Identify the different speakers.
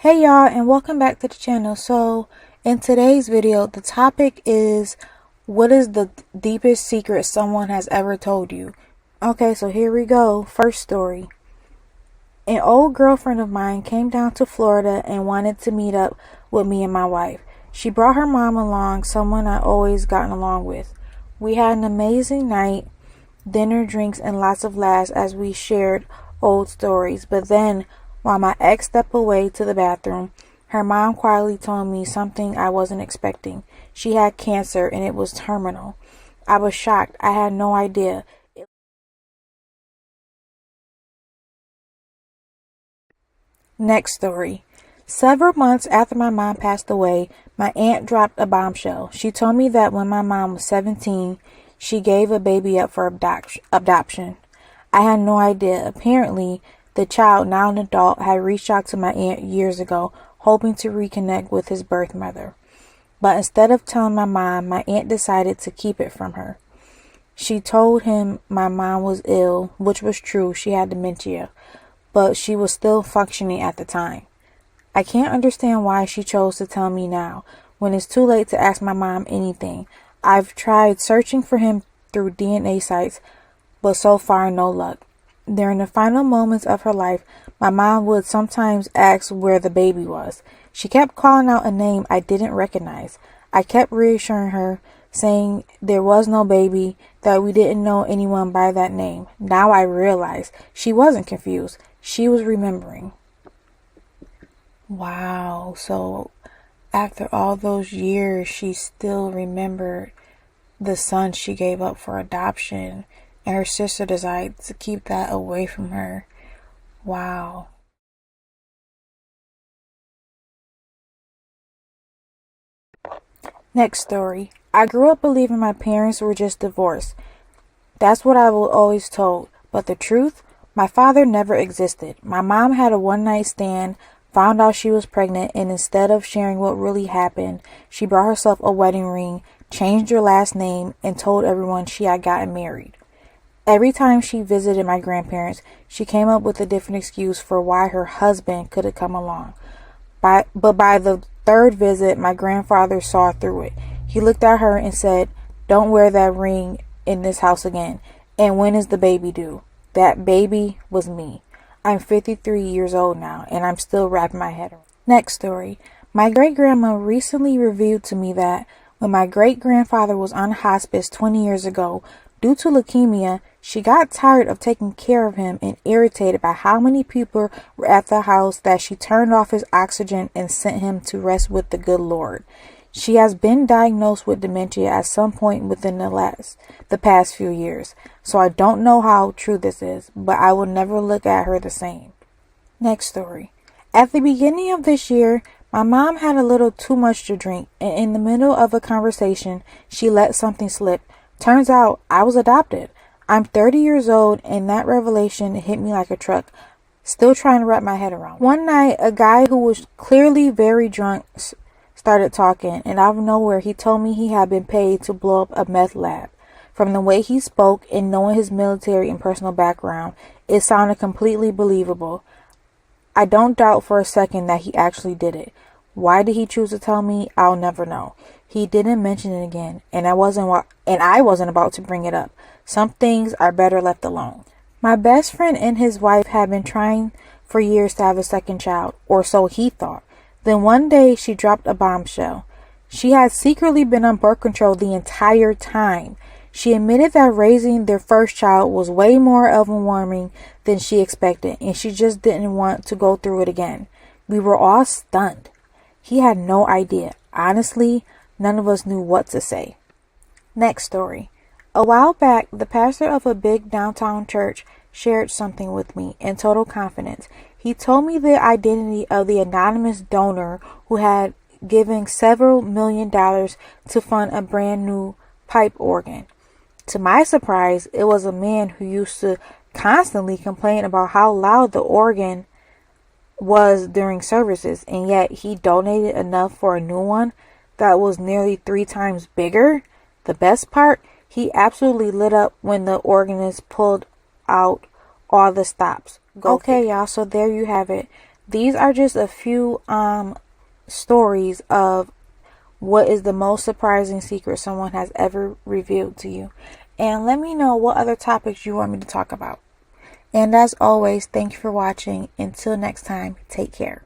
Speaker 1: Hey y'all, and welcome back to the channel. So in today's video, the topic is, what is the deepest secret someone has ever told you? Okay, so here we go. First story. An old girlfriend of mine came down to Florida and wanted to meet up with me and my wife. She brought her mom along, someone I always gotten along with. We had an amazing night, dinner, drinks, and lots of laughs as we shared old stories. But then, while my ex stepped away to the bathroom, her mom quietly told me something I wasn't expecting. She had cancer and it was terminal. I was shocked. I had no idea. Next story. Several months after my mom passed away, my aunt dropped a bombshell. She told me that when my mom was 17, she gave a baby up for adoption. I had no idea. Apparently, the child, now an adult, had reached out to my aunt years ago, hoping to reconnect with his birth mother. But instead of telling my mom, my aunt decided to keep it from her. She told him my mom was ill, which was true. She had dementia, but she was still functioning at the time. I can't understand why she chose to tell me now, when it's too late to ask my mom anything. I've tried searching for him through DNA sites, but so far no luck. During the final moments of her life, my mom would sometimes ask where the baby was. She kept calling out a name I didn't recognize. I kept reassuring her, saying there was no baby, that we didn't know anyone by that name. Now I realize she wasn't confused. She was remembering. Wow, so after all those years, she still remembered the son she gave up for adoption, and her sister decided to keep that away from her. Wow. Next story. I grew up believing my parents were just divorced. That's what I was always told. But the truth? My father never existed. My mom had a one-night stand, found out she was pregnant, and instead of sharing what really happened, she brought herself a wedding ring, changed her last name, and told everyone she had gotten married. Every time she visited my grandparents, she came up with a different excuse for why her husband couldn't come along. But by the third visit, my grandfather saw through it. He looked at her and said, "Don't wear that ring in this house again. And when is the baby due?" That baby was me. I'm 53 years old now, and I'm still wrapping my head around. Next story. My great-grandma recently revealed to me that when my great-grandfather was on hospice 20 years ago, due to leukemia, she got tired of taking care of him and irritated by how many people were at the house that she turned off his oxygen and sent him to rest with the good Lord. She has been diagnosed with dementia at some point within the past few years, so I don't know how true this is, but I will never look at her the same. Next story. At the beginning of this year, my mom had a little too much to drink, and in the middle of a conversation, she let something slip. Turns out I was adopted. I'm 30 years old, and that revelation hit me like a truck. Still trying to wrap my head around. One night, a guy who was clearly very drunk started talking, and out of nowhere, he told me he had been paid to blow up a meth lab. From the way he spoke and knowing his military and personal background, it sounded completely believable. I don't doubt for a second that he actually did it. Why did he choose to tell me? I'll never know. He didn't mention it again, and I wasn't about to bring it up. Some things are better left alone. My best friend and his wife had been trying for years to have a second child, or so he thought. Then one day she dropped a bombshell. She had secretly been on birth control the entire time. She admitted that raising their first child was way more overwhelming than she expected, and she just didn't want to go through it again. We were all stunned. He had no idea. Honestly, none of us knew what to say. Next story. A while back, the pastor of a big downtown church shared something with me in total confidence. He told me the identity of the anonymous donor who had given several $1,000,000 to fund a brand new pipe organ. To my surprise, it was a man who used to constantly complain about how loud the organ was during services, and yet he donated enough for a new one that was nearly 3 times bigger. The best part, he absolutely lit up when the organist pulled out all the stops. Okay, y'all, so there you have it. these are just a few stories of what is the most surprising secret someone has ever revealed to you. And let me know what other topics you want me to talk about. And as always, thank you for watching. Until next time, take care.